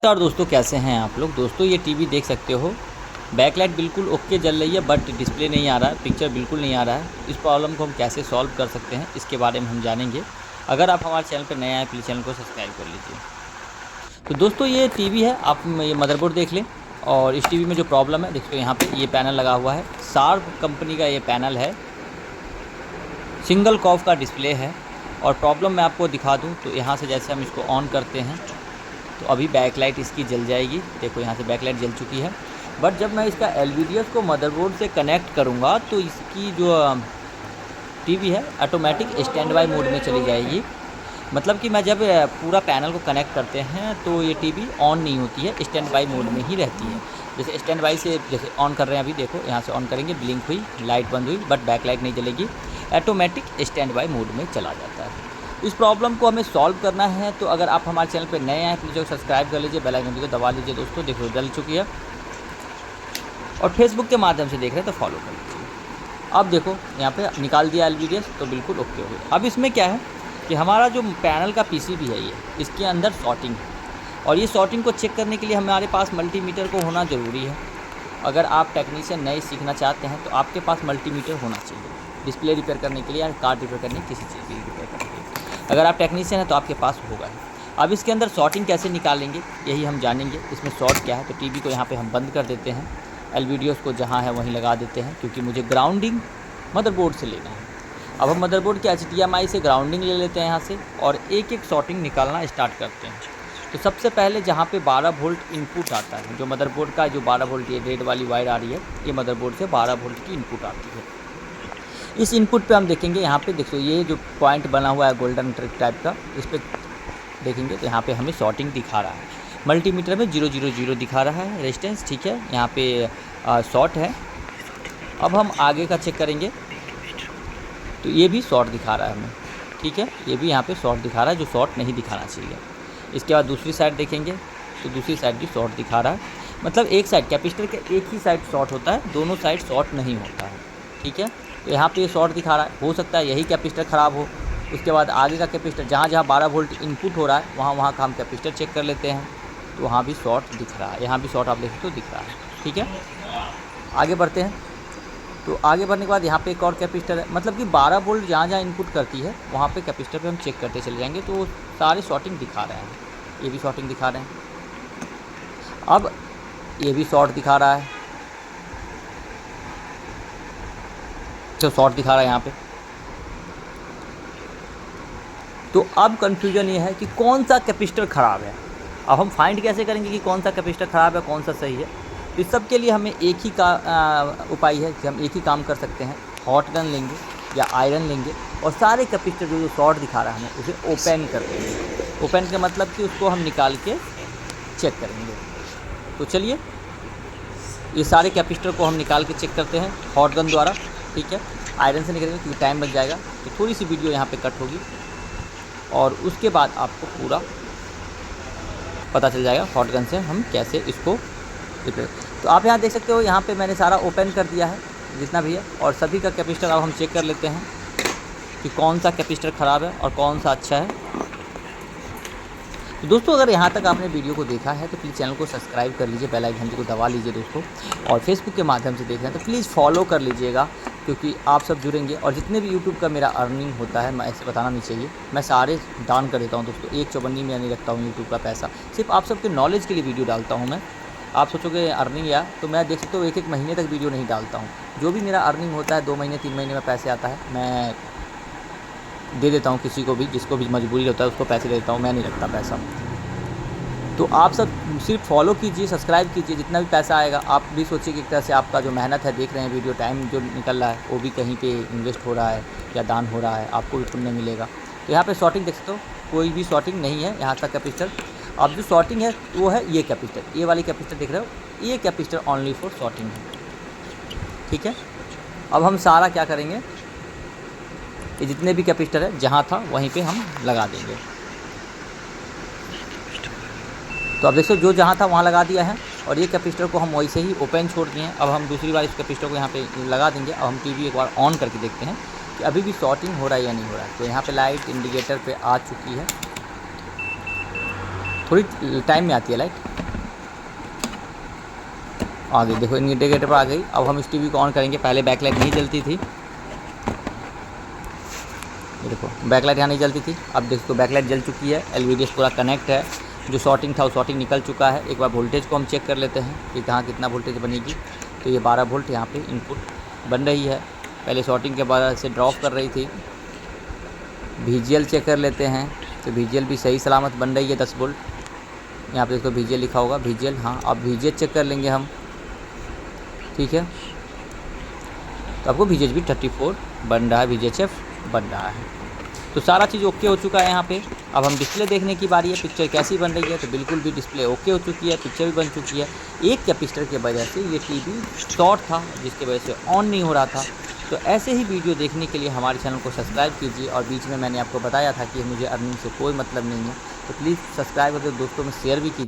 नमस्कार दोस्तों, कैसे हैं आप लोग। दोस्तों ये टीवी देख सकते हो, बैकलाइट बिल्कुल ओके जल रही है बट डिस्प्ले नहीं आ रहा है, पिक्चर बिल्कुल नहीं आ रहा है। इस प्रॉब्लम को हम कैसे सॉल्व कर सकते हैं इसके बारे में हम जानेंगे। अगर आप हमारे चैनल पर नए आए प्लीज़ चैनल को सब्सक्राइब कर लीजिए। तो दोस्तों ये टीवी है, आप ये मदरबोर्ड देख लें। और इस टीवी में जो प्रॉब्लम है देखो, यहाँ पे ये पैनल लगा हुआ है, शार्प कंपनी का ये पैनल है, सिंगल कॉफ का डिस्प्ले है। और प्रॉब्लम मैं आपको दिखा दूँ तो यहाँ से जैसे हम इसको ऑन करते हैं तो अभी बैकलाइट इसकी जल जाएगी। देखो यहाँ से बैकलाइट जल चुकी है। बट जब मैं इसका एलवीडीएस को मदरबोर्ड से कनेक्ट करूँगा तो इसकी जो टीवी है ऑटोमेटिक स्टैंड बाय मोड में चली जाएगी। मतलब कि मैं जब पूरा पैनल को कनेक्ट करते हैं तो ये टीवी ऑन नहीं होती है, स्टैंड बाय मोड में ही रहती है। जैसे स्टैंड बाय से जैसे ऑन कर रहे हैं, अभी देखो यहाँ से ऑन करेंगे, ब्लिंक हुई, लाइट बंद हुई, बट बैकलाइट नहीं जलेगी, ऑटोमेटिक स्टैंड बाय मोड में चला जाता है। इस प्रॉब्लम को हमें सॉल्व करना है। तो अगर आप हमारे चैनल पर नए हैं प्लीज़ सब्सक्राइब कर लीजिए, बेल आइकन को दबा लीजिए। दोस्तों देखो जल चुकी है, और फेसबुक के माध्यम से देख रहे हैं तो फॉलो कर लीजिए। अब देखो यहाँ पे निकाल दिया एलवीडीएस तो बिल्कुल ओके हो गया। अब इसमें क्या है कि हमारा जो पैनल का पीसीबी है ये, इसके अंदर शॉर्टिंग है, और ये शॉर्टिंग को चेक करने के लिए हमारे पास मल्टीमीटर को होना ज़रूरी है। अगर आप टेक्नीशियन नए सीखना चाहते हैं तो आपके पास मल्टीमीटर होना चाहिए, डिस्प्ले रिपेयर करने के लिए या कार रिपेयर करने किसी चीज़ की रिपेयर करने के लिए। अगर आप टेक्नीशियन हैं तो आपके पास होगा ही। अब इसके अंदर शॉर्टिंग कैसे निकालेंगे यही हम जानेंगे। इसमें शॉर्ट क्या है, तो टीवी को यहाँ पे हम बंद कर देते हैं, एलवीडीएस को जहाँ है वहीं लगा देते हैं, क्योंकि मुझे ग्राउंडिंग मदरबोर्ड से लेना है। अब हम मदरबोर्ड के एचडीएमआई से ग्राउंडिंग ले लेते हैं यहाँ से, और एक एक शॉर्टिंग निकालना स्टार्ट करते हैं। तो सबसे पहले जहाँ पे 12 वोल्ट इनपुट आता है, जो मदरबोर्ड का जो 12 वोल्ट ये रेड वाली वायर आ रही है, ये मदरबोर्ड से 12 वोल्ट की इनपुट आती है। इस इनपुट पे हम देखेंगे, यहाँ पे देखो ये जो पॉइंट बना हुआ है गोल्डन ट्रिक टाइप का, इस पर देखेंगे तो यहाँ पे हमें शॉर्टिंग दिखा रहा है। मल्टीमीटर में 000 दिखा रहा है रेजिस्टेंस, ठीक है। यहाँ पे शॉर्ट है। अब हम आगे का चेक करेंगे तो ये भी शॉर्ट दिखा रहा है हमें, ठीक है। ये भी यहाँ पे शॉर्ट दिखा रहा है, जो शॉर्ट नहीं दिखाना चाहिए। इसके बाद दूसरी साइड देखेंगे तो दूसरी साइड भी शॉर्ट दिखा रहा है। मतलब एक साइड कैपेसिटर के एक ही साइड शॉर्ट होता है, दोनों साइड शॉर्ट नहीं होता है, ठीक है। तो यहाँ पे शॉर्ट दिखा रहा है, हो सकता है यही कैपेसिटर ख़राब हो। उसके बाद आगे का कैपेसिटर, जहाँ जहाँ 12 वोल्ट इनपुट हो रहा है वहाँ वहाँ का हम कैपेसिटर चेक कर लेते हैं, तो वहाँ भी शॉर्ट दिख रहा है। यहाँ भी शॉर्ट आप देख सकते हो दिख रहा है, ठीक है। आगे बढ़ते हैं। तो आगे बढ़ने के बाद यहाँ पे एक और कैपेसिटर है, मतलब कि 12 वोल्ट जहाँ जहाँ इनपुट करती है वहाँ पे कैपेसिटर पे हम चेक करते चले जाएंगे, तो सारे शॉर्टिंग दिखा रहे हैं। ये भी शॉर्टिंग दिखा रहे हैं। अब ये भी शॉर्ट दिखा रहा है, तो शॉर्ट दिखा रहा है यहाँ पे। तो अब कन्फ्यूजन ये है कि कौन सा कैपेसिटर ख़राब है। अब हम फाइंड कैसे करेंगे कि कौन सा कैपेसिटर ख़राब है, कौन सा सही है। तो इस सब के लिए हमें एक ही का उपाय है कि हम एक ही काम कर सकते हैं। हॉट गन लेंगे या आयरन लेंगे, और सारे कैपेसिटर जो शॉर्ट दिखा रहा है हमें उसे ओपन कर देंगे। ओपन का मतलब कि उसको हम निकाल के चेक करेंगे। तो चलिए ये सारे कैपेसिटर को हम निकाल के चेक करते हैं हॉट गन द्वारा, ठीक है। आयरन से निकलेंगे क्योंकि टाइम बच जाएगा, तो थोड़ी सी वीडियो यहाँ पे कट होगी, और उसके बाद आपको पूरा पता चल जाएगा हॉट गन से हम कैसे इसको रिपेयर। तो आप यहाँ देख सकते हो, यहाँ पे मैंने सारा ओपन कर दिया है जितना भी है, और सभी का कैपेसिटर अब हम चेक कर लेते हैं कि कौन सा कैपेसिटर ख़राब है और कौन सा अच्छा है। तो दोस्तों अगर यहाँ तक आपने वीडियो को देखा है तो प्लीज़ चैनल को सब्सक्राइब कर लीजिए, बेल आइकन को दबा लीजिए दोस्तों। और फेसबुक के माध्यम से देख रहे हैं तो प्लीज़ फॉलो कर लीजिएगा, क्योंकि आप सब जुड़ेंगे। और जितने भी यूट्यूब का मेरा अर्निंग होता है, मैं ऐसे बताना नहीं चाहिए, मैं सारे दान कर देता हूँ दोस्तों। एक चौबन्नी में नहीं रखता हूँ यूट्यूब का पैसा, सिर्फ आप सबके नॉलेज के लिए वीडियो डालता हूँ मैं। आप सोचोगे अर्निंग या, तो मैं देख सकते हो एक महीने तक वीडियो नहीं डालता हूँ। जो भी मेरा अर्निंग होता है 2 महीने 3 महीने में पैसे आता है, मैं दे देता हूँ किसी को भी, जिसको भी मजबूरी होता है उसको पैसे दे देता हूँ, मैं नहीं रखता पैसा। तो आप सब सिर्फ फॉलो कीजिए, सब्सक्राइब कीजिए, जितना भी पैसा आएगा आप भी सोचिए कि एक तरह से आपका जो मेहनत है, देख रहे हैं वीडियो, टाइम जो निकल रहा है वो भी कहीं पे इन्वेस्ट हो रहा है या दान हो रहा है, आपको भी पुण्य मिलेगा। तो यहाँ पे शॉर्टिंग देख सकते हो, कोई भी शॉर्टिंग नहीं है यहाँ तक कैपेसिटर। अब जो शॉर्टिंग है वो है ये कैपेसिटर, ये वाली कैपेसिटर देख रहे हो, ये कैपेसिटर ओनली फॉर शॉर्टिंग है, ठीक है। अब हम सारा क्या करेंगे, ये जितने भी कैपेसिटर है जहाँ था वहीं पर हम लगा देंगे। तो अब देखो जो जहाँ था वहाँ लगा दिया है, और ये कैपेसिटर को हम वैसे ही ओपन छोड़ दिए हैं। अब हम दूसरी बार इस कैपेसिटर को यहाँ पे लगा देंगे। अब हम टीवी एक बार ऑन करके देखते हैं कि अभी भी शॉर्टिंग हो रहा है या नहीं हो रहा है। तो यहाँ पे लाइट इंडिकेटर पे आ चुकी है, थोड़ी टाइम में आती है लाइट। आ गई, देखो इंडिकेटर पर आ गई। अब हम इस टीवी को ऑन करेंगे। पहले बैकलाइट नहीं जलती थी, ये देखो बैकलाइट यहाँ नहीं जलती थी। अब देखो बैकलाइट जल चुकी है, एलवीडीएस पूरा कनेक्ट है। जो शॉर्टिंग था वो शॉर्टिंग निकल चुका है। एक बार वोल्टेज को हम चेक कर लेते हैं कि कहाँ कितना वोल्टेज बनेगी। तो ये 12 वोल्ट यहाँ पे इनपुट बन रही है। पहले शॉर्टिंग के बाद से ड्रॉप कर रही थी। VGL चेक कर लेते हैं, तो VGL भी सही सलामत बन रही है 10 वोल्ट। यहाँ पे देखो VGL लिखा होगा, VGL, हाँ। अब VGH चेक कर लेंगे हम, ठीक है। तो आपको VGH भी 34 बन रहा है, VGHF बन रहा है। तो सारा चीज़ ओके हो चुका है यहाँ पे। अब हम डिस्प्ले देखने की बारी है, पिक्चर कैसी बन रही है। तो बिल्कुल भी डिस्प्ले ओके हो चुकी है, पिक्चर भी बन चुकी है। एक कैपेसिटर की वजह से ये टीवी शॉर्ट था, जिसकी वजह से ऑन नहीं हो रहा था। तो ऐसे ही वीडियो देखने के लिए हमारे चैनल को सब्सक्राइब कीजिए। और बीच में मैंने आपको बताया था कि मुझे अर्निंग से कोई मतलब नहीं है, तो प्लीज़ सब्सक्राइब करके दोस्तों में शेयर भी कीजिए।